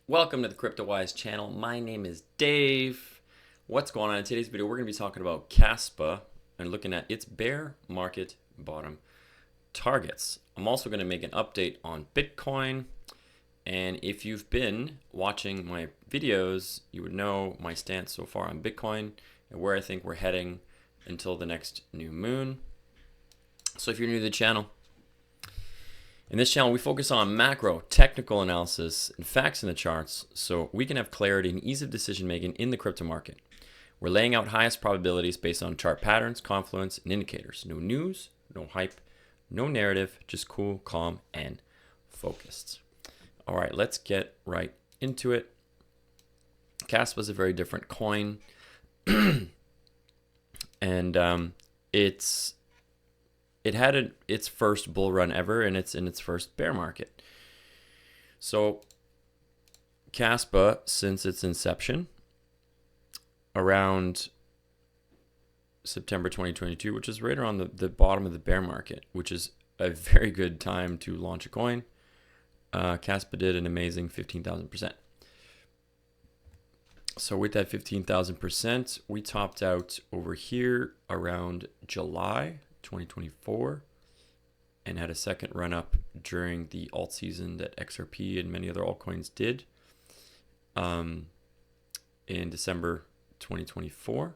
Welcome to the CryptoWise channel. My name is Dave. What's going on in today's video? We're going to be talking about Kaspa and looking at its bear market bottom targets. I'm also going to make an update on Bitcoin. And if you've been watching my videos, you would know my stance so far on Bitcoin and where I think we're heading until the next new moon. So if you're new to the channel, in this channel, we focus on macro, technical analysis, and facts in the charts so we can have clarity and ease of decision making in the crypto market. We're laying out highest probabilities based on chart patterns, confluence, and indicators. No news, no hype, no narrative, just cool, calm, and focused. All right, let's get right into it. Kaspa is a very different coin, and it had its first bull run ever, and it's in its first bear market. So Kaspa, since its inception around September 2022, which is right around the bottom of the bear market, which is a very good time to launch a coin, Kaspa did an amazing 15,000%. So with that 15,000%, we topped out over here around July 2024 and had a second run up during the alt season that XRP and many other altcoins did in December 2024.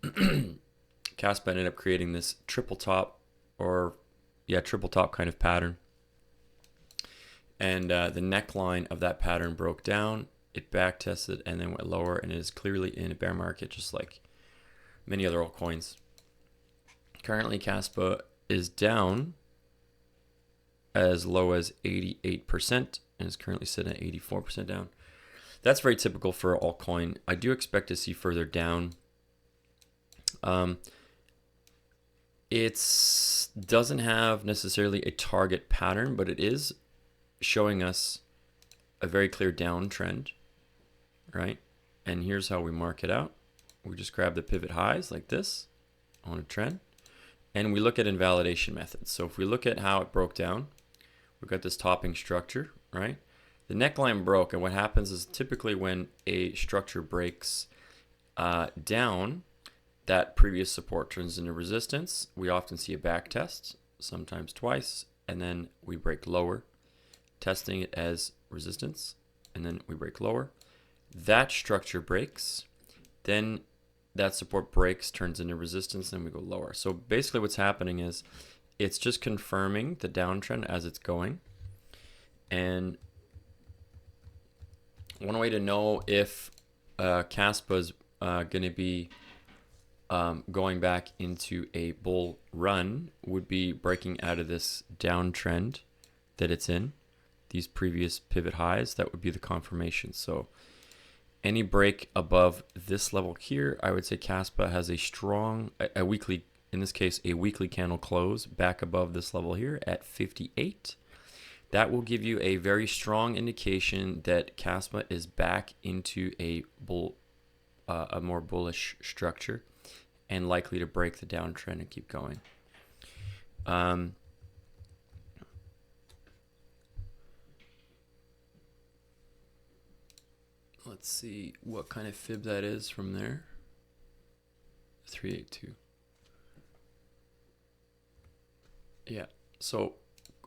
Kaspa ended up creating this triple top kind of pattern, and the neckline of that pattern broke down. It back tested and then went lower, and it is clearly in a bear market just like many other altcoins. Currently, Kaspa is down as low as 88% and is currently sitting at 84% down. That's very typical for an altcoin. I do expect to see further down. It doesn't have necessarily a target pattern, but it is showing us a very clear downtrend, right? And here's how we mark it out. We just grab the pivot highs like this on a trend. And we look at invalidation methods. So if we look at how it broke down, we've got this topping structure, right? The neckline broke, and what happens is typically when a structure breaks down, that previous support turns into resistance. We often see a back test, sometimes twice, and then we break lower, testing it as resistance, and then we break lower. That structure breaks, then that support breaks, turns into resistance, and we go lower. So basically what's happening is it's just confirming the downtrend as it's going. And one way to know if Kaspa is going to be going back into a bull run would be breaking out of this downtrend that it's in, these previous pivot highs. That would be the confirmation. So any break above this level here, I would say Kaspa has a strong, a weekly, in this case, a weekly candle close back above this level here at 58. That will give you a very strong indication that Kaspa is back into a more bullish structure and likely to break the downtrend and keep going. Let's see what kind of fib that is from there. 382. Yeah, so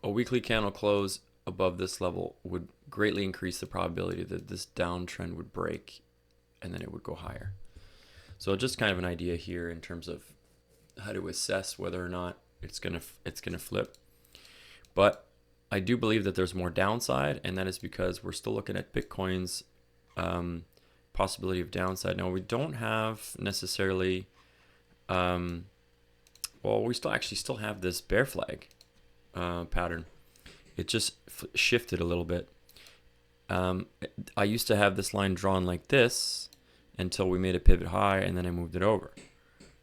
a weekly candle close above this level would greatly increase the probability that this downtrend would break and then it would go higher. So just kind of an idea here in terms of how to assess whether or not it's gonna flip. But I do believe that there's more downside, and that is because we're still looking at Bitcoin's possibility of downside. Now we don't have necessarily, well, we still have this bear flag pattern. It just shifted a little bit. I used to have this line drawn like this until we made a pivot high, and then I moved it over,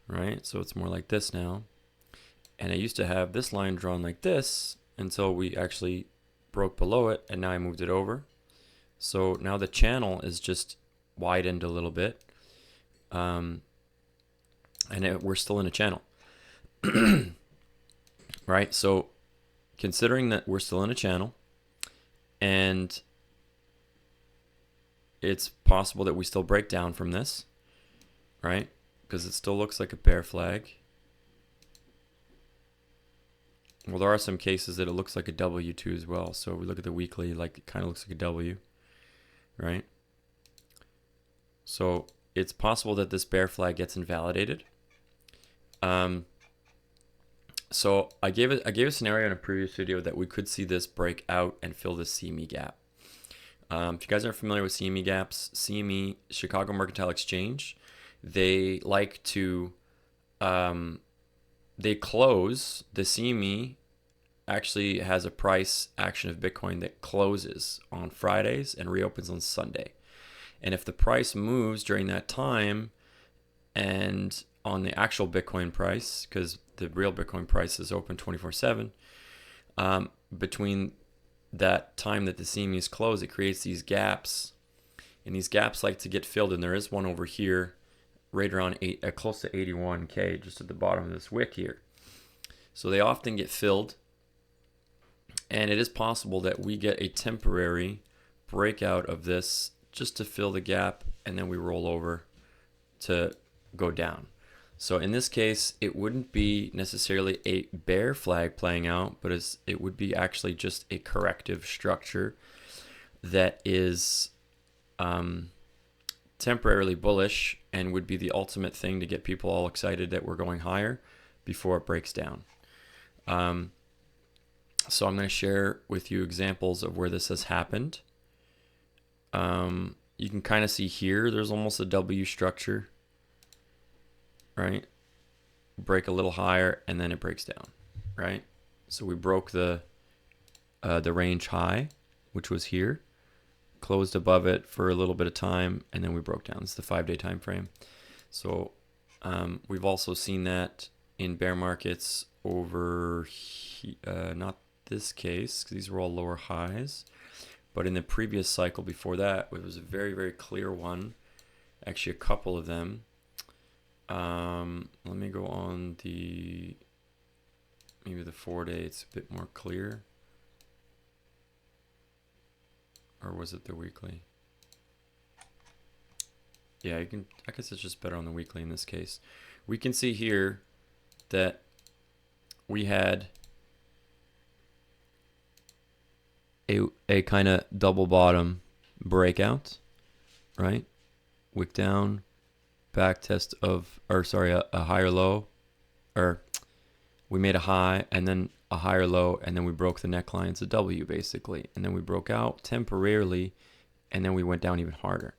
right? So it's more like this now. And I used to have this line drawn like this until we actually broke below it, and now I moved it over. So now the channel is just widened a little bit, and we're still in a channel, right? So considering that we're still in a channel and it's possible that we still break down from this, right? Because it still looks like a bear flag. Well, there are some cases that it looks like a W too as well. So if we look at the weekly, like it kind of looks like a W, right? So it's possible that this bear flag gets invalidated. So I gave a scenario in a previous video that we could see this break out and fill the CME gap. If you guys aren't familiar with CME gaps, CME, Chicago Mercantile Exchange, they like to, they close, the CME actually has a price action of Bitcoin that closes on Fridays and reopens on Sunday. And if the price moves during that time and on the actual Bitcoin price, because the real Bitcoin price is open 24/7, between that time that the CME is closed, it creates these gaps, and these gaps like to get filled, and there is one over here right around close to 81k, just at the bottom of this wick here. So they often get filled, and it is possible that we get a temporary breakout of this just to fill the gap, and then we roll over to go down. So in this case, it wouldn't be necessarily a bear flag playing out, but it would be actually just a corrective structure that is temporarily bullish and would be the ultimate thing to get people all excited that we're going higher before it breaks down. So I'm going to share with you examples of where this has happened. You can kind of see here, there's almost a W structure, right? Break a little higher and then it breaks down, right? So we broke the range high, which was here, closed above it for a little bit of time, and then we broke down. It's the 5-day time frame. So we've also seen that in bear markets over not this case, because these were all lower highs, but in the previous cycle before that, it was a very, very clear one. Actually, a couple of them. Let me go on maybe the 4-day, it's a bit more clear. Or was it the weekly? Yeah, I guess it's just better on the weekly in this case. We can see here that we had a kind of double bottom breakout, right? Wick down, back test of, or sorry, a higher low, or we made a high and then a higher low, and then we broke the neckline. It's a W basically, and then we broke out temporarily, and then we went down even harder.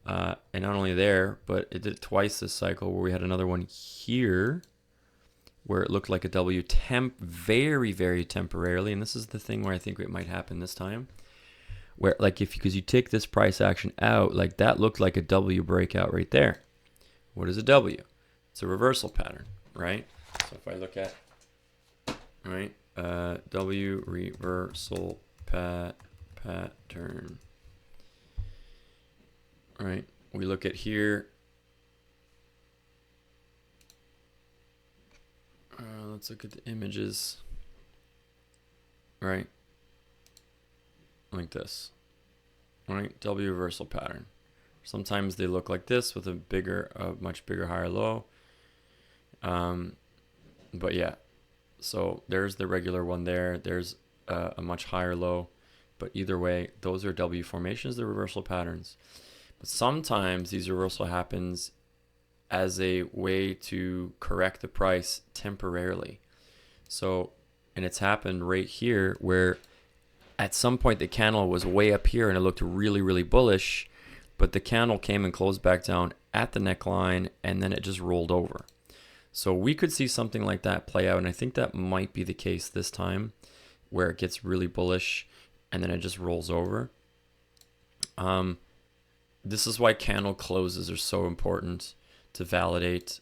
And not only there, but it did it twice this cycle, where we had another one here where it looked like a W very, very temporarily. And this is the thing where I think it might happen this time, where like because you take this price action out, like that looked like a W breakout right there. What is a W? It's a reversal pattern, right? So if I look at, right, W reversal pattern, right? We look at here. Let's look at the images, right? Like this, right? W reversal pattern. Sometimes they look like this with a much bigger higher low. But yeah, so there's the regular one there. There's a much higher low, but either way, those are W formations, the reversal patterns. But sometimes these reversal happens as a way to correct the price temporarily. So, and it's happened right here where at some point the candle was way up here and it looked really, really bullish, but the candle came and closed back down at the neckline and then it just rolled over. So we could see something like that play out, and I think that might be the case this time, where it gets really bullish and then it just rolls over. This is why candle closes are so important to validate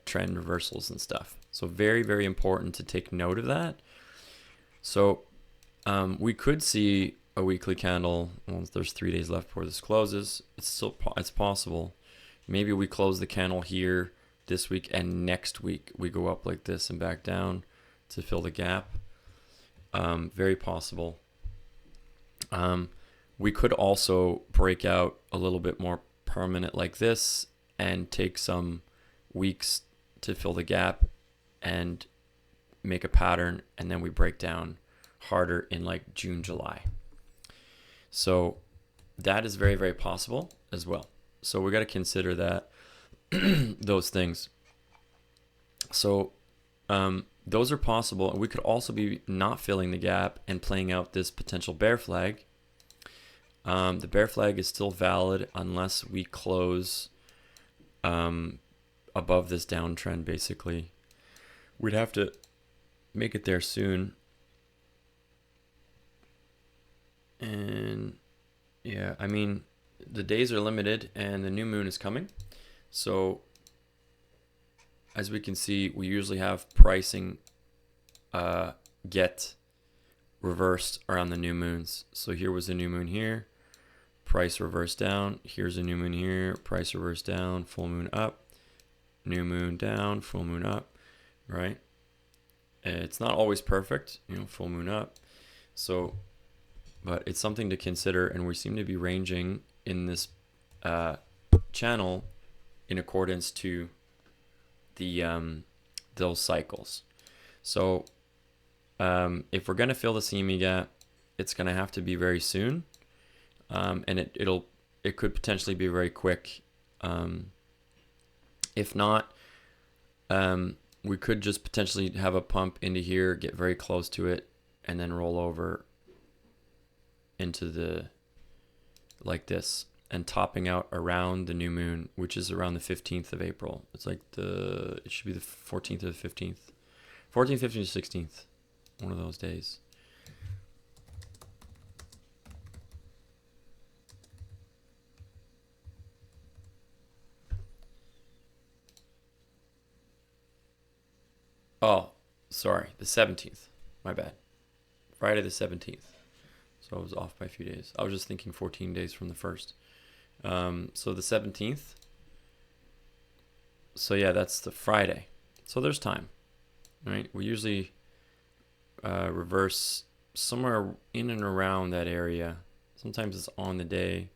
trend reversals and stuff. So very, very important to take note of that. So we could see a weekly candle. Well, there's 3 days left before this closes. It's possible. Maybe we close the candle here this week, and next week we go up like this and back down to fill the gap. Very possible. We could also break out a little bit more permanent like this and take some weeks to fill the gap and make a pattern, and then we break down harder in like June, July. So that is very, very possible as well. So we got to consider that those things. So those are possible. And we could also be not filling the gap and playing out this potential bear flag. The bear flag is still valid unless we close above this downtrend, basically. We'd have to make it there soon. And yeah, I mean, the days are limited and the new moon is coming. So as we can see, we usually have pricing get reversed around the new moons. So here was the new moon here, price reversed down. Here's a new moon here, price reversed down, full moon up, new moon down, full moon up, right? It's not always perfect, you know, full moon up. So, but it's something to consider, and we seem to be ranging in this channel in accordance to the those cycles. So if we're going to fill the CME gap, it's going to have to be very soon, and it could potentially be very quick. If not, we could just potentially have a pump into here, get very close to it, and then roll over into the like this, and topping out around the new moon, which is around the 15th of April. It's like it should be the 14th or the 15th. 14th, 15th, 16th. One of those days. Oh, sorry, the 17th. My bad. Friday the 17th. So I was off by a few days. I was just thinking 14 days from the first. So the 17th. So yeah, that's the Friday. So there's time, right? We usually reverse somewhere in and around that area. Sometimes it's on the day.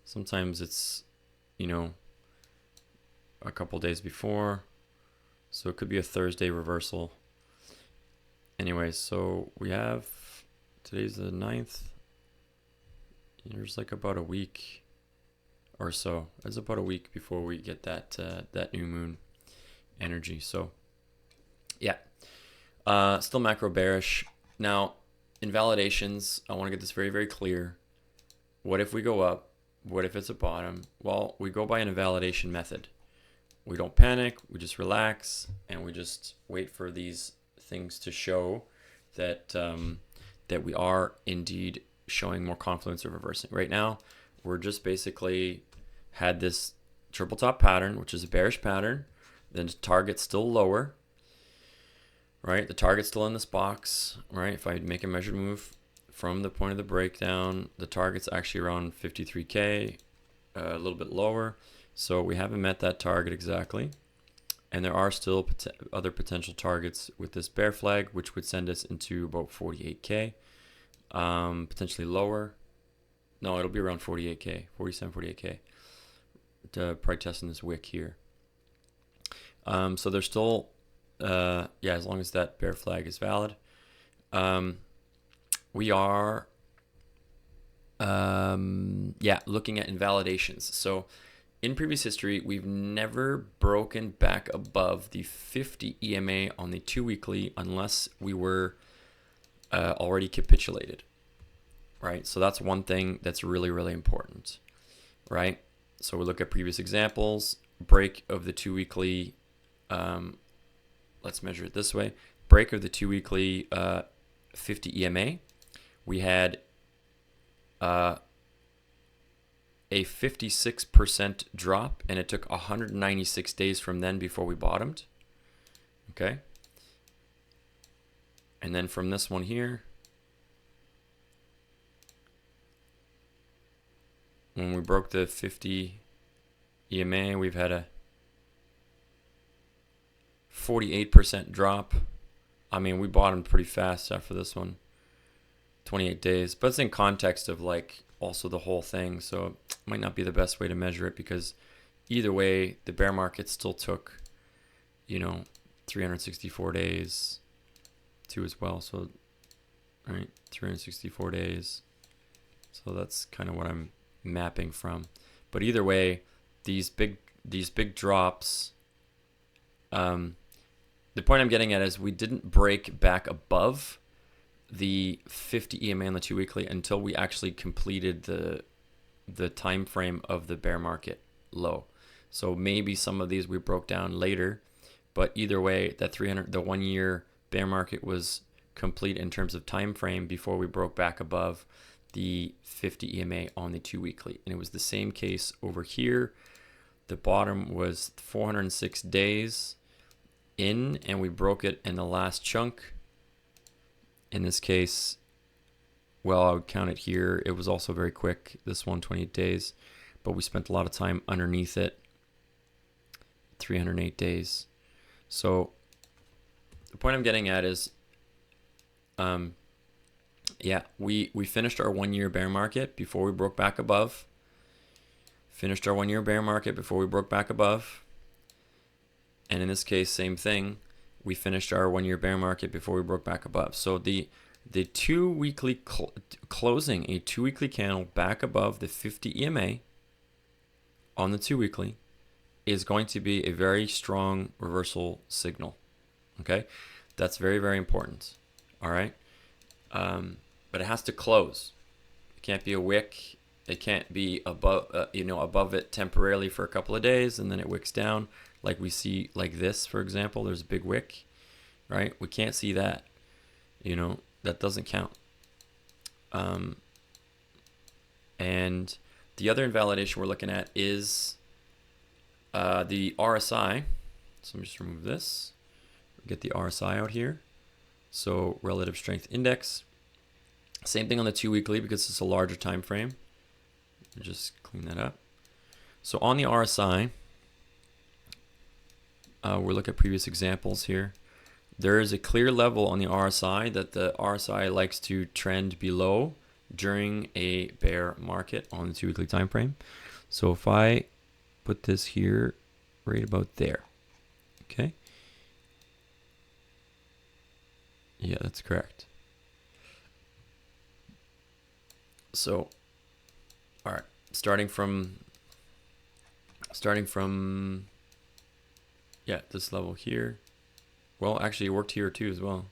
Sometimes it's, you know, a couple days before. So it could be a Thursday reversal. Anyways, so we have, today's the 9th. There's like about a week or so. It's about a week before we get that that new moon energy. So yeah, still macro bearish. Now, invalidations, I want to get this very, very clear. What if we go up? What if it's a bottom? Well, we go by an invalidation method. We don't panic, we just relax, and we just wait for these things to show that that we are indeed showing more confluence or reversing. Right now, we're just basically had this triple top pattern, which is a bearish pattern. Then the target's still lower, right? The target's still in this box, right? If I make a measured move from the point of the breakdown, the target's actually around 53K, a little bit lower. So we haven't met that target exactly. And there are still other potential targets with this bear flag, which would send us into about 48K, potentially lower. No, it'll be around 48K, 47, 48K. Probably testing this wick here. So there's still, yeah, as long as that bear flag is valid. We are, yeah, looking at invalidations. So in previous history, we've never broken back above the 50 EMA on the 2 weekly unless we were already capitulated, right? So that's one thing that's really, really important, right? So we look at previous examples, break of the 2 weekly, let's measure it this way, break of the 2 weekly 50 EMA. We had a 56% drop, and it took 196 days from then before we bottomed. Okay. And then from this one here, when we broke the 50 EMA, we've had a 48% drop. I mean, we bottomed pretty fast after this one. 28 days, but it's in context of like also the whole thing. So it might not be the best way to measure it, because either way, the bear market still took, 364 days too as well. So, right, 364 days. So that's kind of what I'm mapping from. But either way, these big drops, the point I'm getting at is we didn't break back above the 50 EMA on the 2 weekly until we actually completed the time frame of the bear market low. So maybe some of these we broke down later, but either way, the 1 year bear market was complete in terms of time frame before we broke back above the 50 EMA on the 2 weekly. And it was the same case over here. The bottom was 406 days in, and we broke it in the last chunk. In this case, well, I would count it here. It was also very quick, this 128 days, but we spent a lot of time underneath it, 308 days. So the point I'm getting at is, yeah, we finished our 1 year bear market before we broke back above. Finished our 1 year bear market before we broke back above. And in this case, same thing. We finished our 1 year bear market before we broke back above. So the 2 weekly closing a 2 weekly candle back above the 50 EMA on the 2 weekly is going to be a very strong reversal signal. Okay, that's very, very important. All right, but it has to close. It can't be a wick. It can't be above, above it temporarily for a couple of days and then it wicks down, like we see, like this, for example. There's a big wick, right? We can't see that. That doesn't count. And the other invalidation we're looking at is the RSI. So let me just remove this. Get the RSI out here. So relative strength index. Same thing on the 2 weekly because it's a larger time frame. Just clean that up. So on the RSI, we'll look at previous examples here. There is a clear level on the RSI that the RSI likes to trend below during a bear market on the 2 weekly time frame. So if I put this here right about there, okay? Yeah, that's correct. So, all right, starting from yeah, this level here. Well, actually it worked here too as well.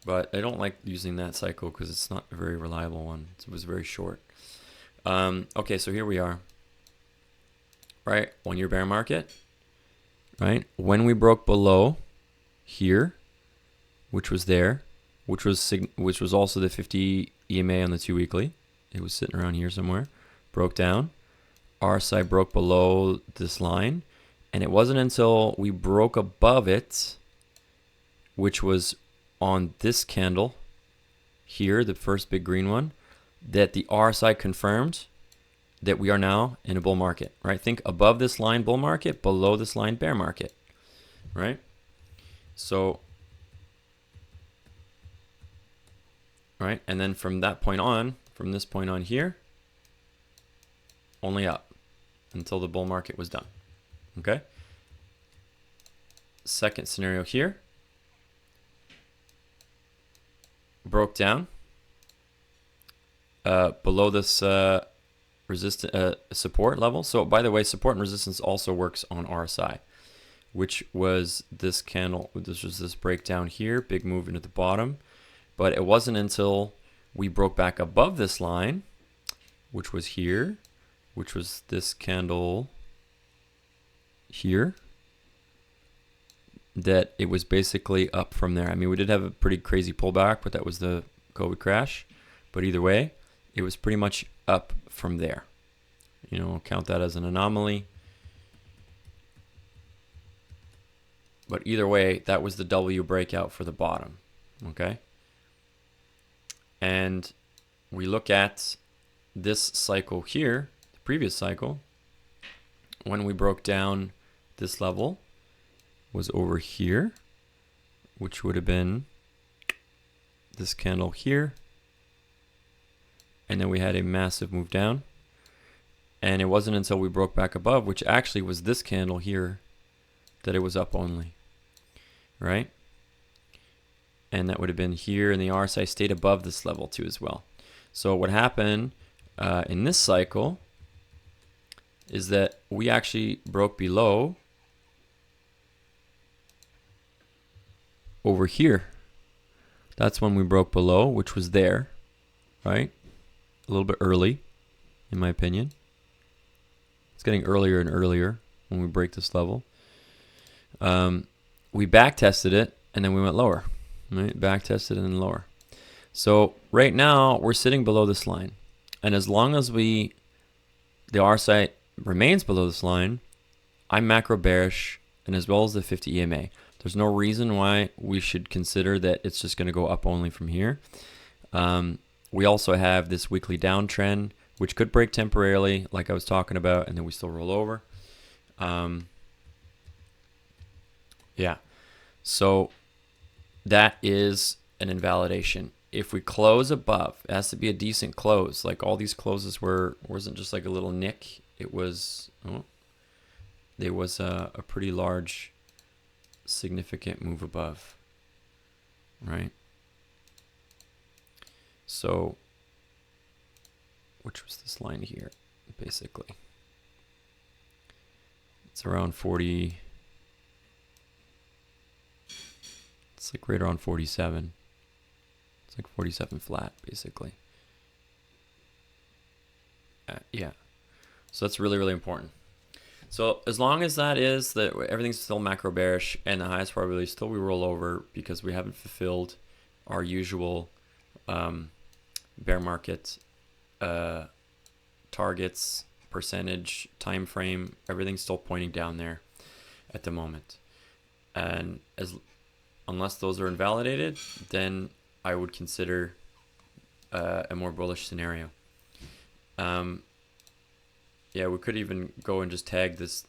But I don't like using that cycle because it's not a very reliable one. It was very short. Okay, so here we are. Right, 1 year bear market. Right, when we broke below here, which was there, which was also the 50 EMA on the 2 weekly. It was sitting around here somewhere. Broke down. RSI broke below this line, and it wasn't until we broke above it, which was on this candle here, the first big green one, that the RSI confirmed that we are now in a bull market, right? Think above this line bull market, below this line bear market, right? So, right, and then from that point on, from this point on here, only up until the bull market was done. Okay. Second scenario here, broke down below this support level. So by the way, support and resistance also works on RSI, which was this candle. This was this breakdown here, big move into the bottom. But it wasn't until we broke back above this line, which was here, which was this candle here, that it was basically up from there. I mean, we did have a pretty crazy pullback, but that was the COVID crash. But either way, it was pretty much up from there. Count that as an anomaly. But either way, that was the W breakout for the bottom. Okay. And we look at this cycle here, the previous cycle, when we broke down this level was over here, which would have been this candle here, and then we had a massive move down. And it wasn't until we broke back above, which actually was this candle here, that it was up only, right? And that would have been here, and the RSI stayed above this level too as well. So what happened in this cycle is that we actually broke below over here. That's when we broke below, which was there, right? A little bit early, in my opinion. It's getting earlier and earlier when we break this level. We back tested it, and then we went lower, right? Back tested and then lower. So right now we're sitting below this line, and as long as the RSI remains below this line, I'm macro bearish, and as well as the 50 EMA. There's no reason why we should consider that it's just going to go up only from here. We also have this weekly downtrend, which could break temporarily, like I was talking about, and then we still roll over. Yeah, so that is an invalidation. If we close above, it has to be a decent close. Like all these closes wasn't just like a little nick. It was, there was a pretty large, significant move above, right? So, which was this line here, basically? It's around 40. It's like right around 47. It's like 47 flat, basically. Yeah. So that's really, really important. So as long as that is that everything's still macro bearish and the highest probability still we roll over because we haven't fulfilled our usual bear market targets, percentage, time frame, everything's still pointing down there at the moment. And unless those are invalidated, then I would consider a more bullish scenario. Yeah, we could even go and just tag this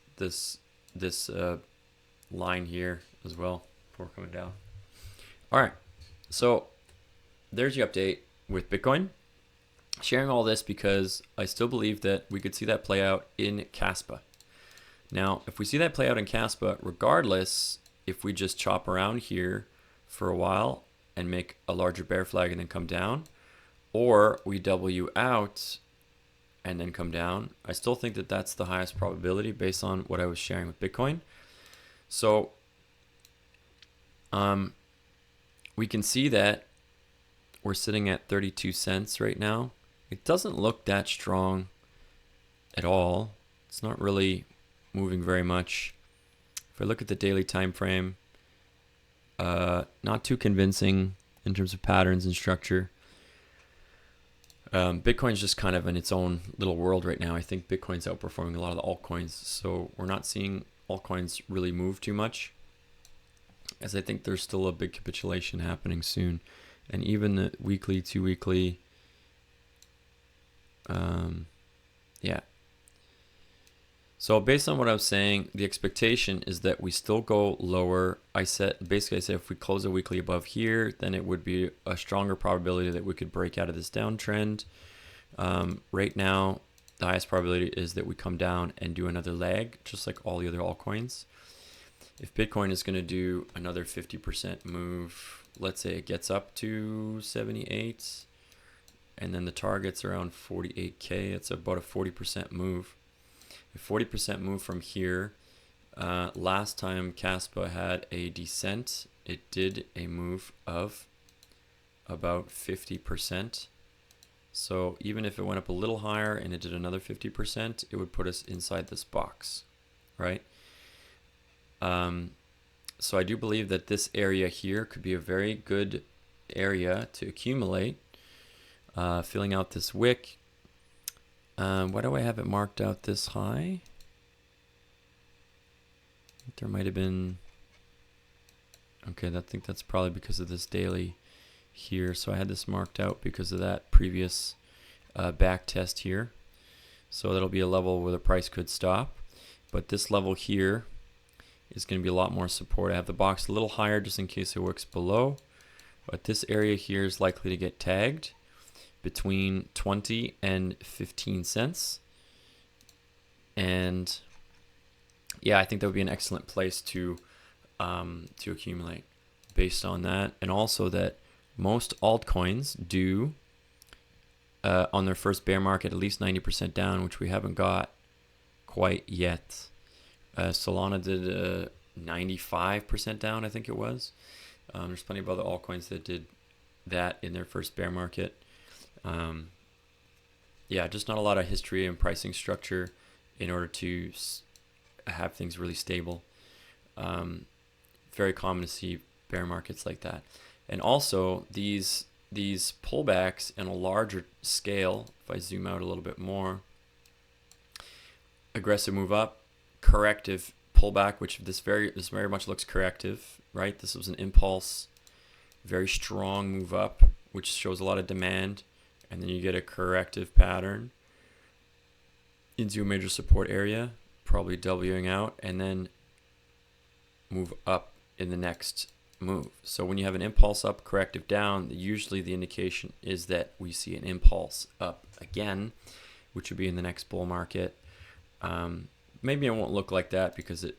line here as well before coming down. All right, so there's your update with Bitcoin. Sharing all this because I still believe that we could see that play out in Kaspa. Now, if we see that play out in Kaspa, regardless, if we just chop around here for a while and make a larger bear flag and then come down, or we W out and then come down, I still think that that's the highest probability based on what I was sharing with Bitcoin. So we can see that we're sitting at 32 cents right now. It doesn't look that strong at all. It's not really moving very much. If I look at the daily time frame, not too convincing in terms of patterns and structure. Bitcoin's just kind of in its own little world right now. I think Bitcoin's outperforming a lot of the altcoins, so we're not seeing altcoins really move too much, as I think there's still a big capitulation happening soon. And even the weekly, 2 weekly, yeah. So based on what I was saying, the expectation is that we still go lower. Basically I said if we close a weekly above here, then it would be a stronger probability that we could break out of this downtrend. Right now, the highest probability is that we come down and do another leg, just like all the other altcoins. If Bitcoin is going to do another 50% move, let's say it gets up to 78, and then the target's around 48K, it's about a 40% move. A 40% move from here. Last time Kaspa had a descent, it did a move of about 50%. So even if it went up a little higher and it did another 50%, it would put us inside this box, right? So I do believe that this area here could be a very good area to accumulate, filling out this wick. Why do I have it marked out this high? There might have been, okay, I think that's probably because of this daily here. So I had this marked out because of that previous back test here. So that'll be a level where the price could stop. But this level here is going to be a lot more support. I have the box a little higher just in case it works below. But this area here is likely to get tagged. between 20 and 15 cents. And yeah, I think that would be an excellent place to accumulate based on that. And also that most altcoins do on their first bear market at least 90% down, which we haven't got quite yet. Solana did 95% down, I think it was. There's plenty of other altcoins that did that in their first bear market. Yeah, just not a lot of history and pricing structure in order to have things really stable. Very common to see bear markets like that. And also these pullbacks in a larger scale, if I zoom out a little bit more, aggressive move up, corrective pullback, which this very much looks corrective, right? This was an impulse, very strong move up, which shows a lot of demand, and then you get a corrective pattern into a major support area, probably Wing out, and then move up in the next move. So when you have an impulse up, corrective down, usually the indication is that we see an impulse up again, which would be in the next bull market. Maybe it won't look like that because it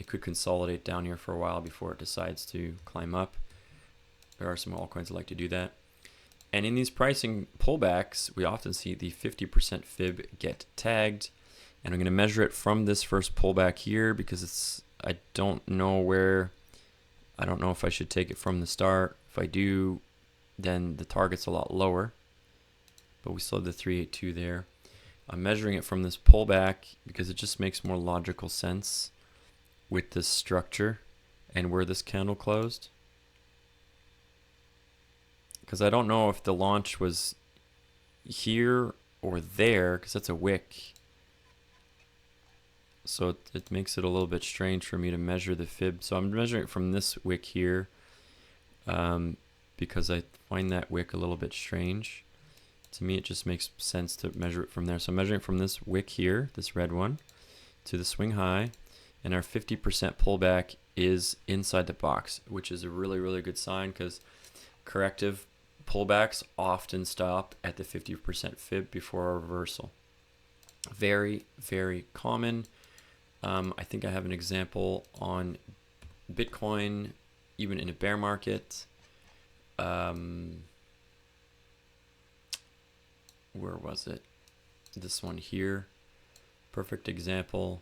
could consolidate down here for a while before it decides to climb up. There are some altcoins that like to do that. And in these pricing pullbacks, we often see the 50% fib get tagged. And I'm going to measure it from this first pullback here because I don't know if I should take it from the start. If I do, then the target's a lot lower. But we still have the 382 there. I'm measuring it from this pullback because it just makes more logical sense with this structure and where this candle closed. Because I don't know if the launch was here or there, because that's a wick. So it makes it a little bit strange for me to measure the fib. So I'm measuring it from this wick here because I find that wick a little bit strange. To me, it just makes sense to measure it from there. So I'm measuring it from this wick here, this red one, to the swing high. And our 50% pullback is inside the box, which is a really, really good sign because corrective pullbacks often stop at the 50% fib before a reversal. Very, very common. I think I have an example on Bitcoin, even in a bear market. Where was it? This one here. Perfect example.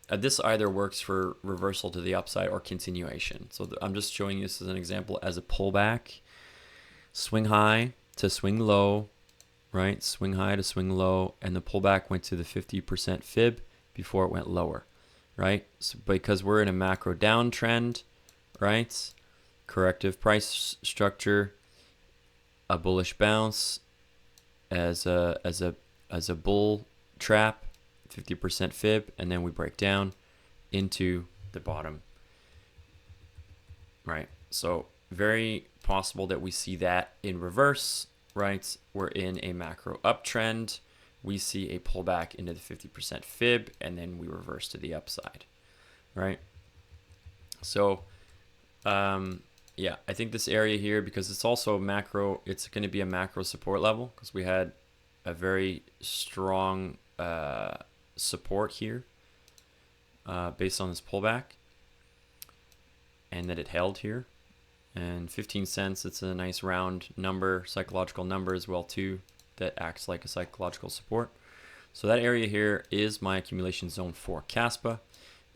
This either works for reversal to the upside or continuation. So I'm just showing you this as an example as a pullback. Swing high to swing low, right? Swing high to swing low, and the pullback went to the 50% fib before it went lower, right? So because we're in a macro downtrend, right? Corrective price structure, a bullish bounce as a bull trap, 50% fib, and then we break down into the bottom, right? So very possible that we see that in reverse, right? We're in a macro uptrend, we see a pullback into the 50% fib, and then we reverse to the upside, right? So yeah, I think this area here, because it's also macro, it's going to be a macro support level because we had a very strong support here based on this pullback, and that it held here. And 15 cents, it's a nice round number, psychological number as well too, that acts like a psychological support. So that area here is my accumulation zone for Kaspa,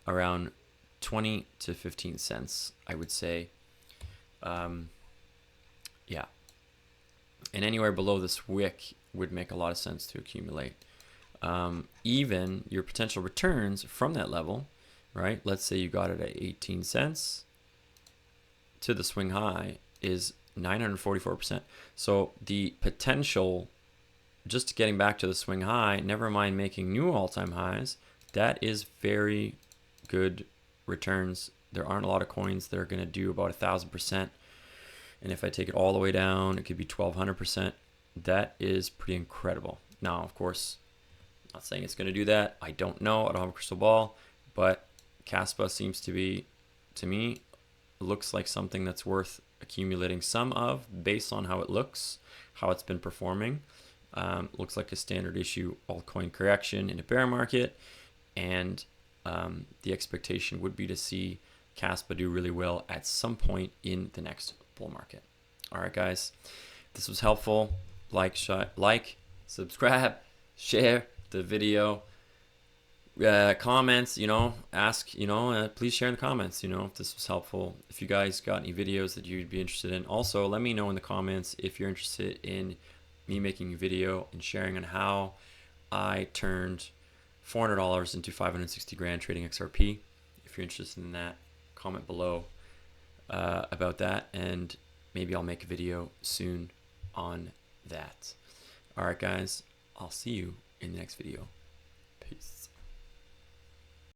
around 20 to 15 cents, I would say. Yeah, and anywhere below this wick would make a lot of sense to accumulate. Even your potential returns from that level, right? Let's say you got it at 18 cents to the swing high is 944%. So the potential, just getting back to the swing high, never mind making new all-time highs, that is very good returns. There aren't a lot of coins that are going to do about 1,000%. And if I take it all the way down, it could be 1,200%. That is pretty incredible. Now, of course, I'm not saying it's going to do that. I don't know. I don't have a crystal ball. But Kaspa seems to be, to me, looks like something that's worth accumulating some of based on how it looks, how it's been performing. Looks like a standard issue altcoin correction in a bear market, and the expectation would be to see Kaspa do really well at some point in the next bull market. All right, guys, if this was helpful. Like, subscribe, share the video. Comments, ask, please share in the comments, if this was helpful. If you guys got any videos that you'd be interested in, also let me know in the comments if you're interested in me making a video and sharing on how I turned $400 into 560 grand trading XRP. If you're interested in that, comment below about that, and maybe I'll make a video soon on that. All right, guys, I'll see you in the next video. Peace.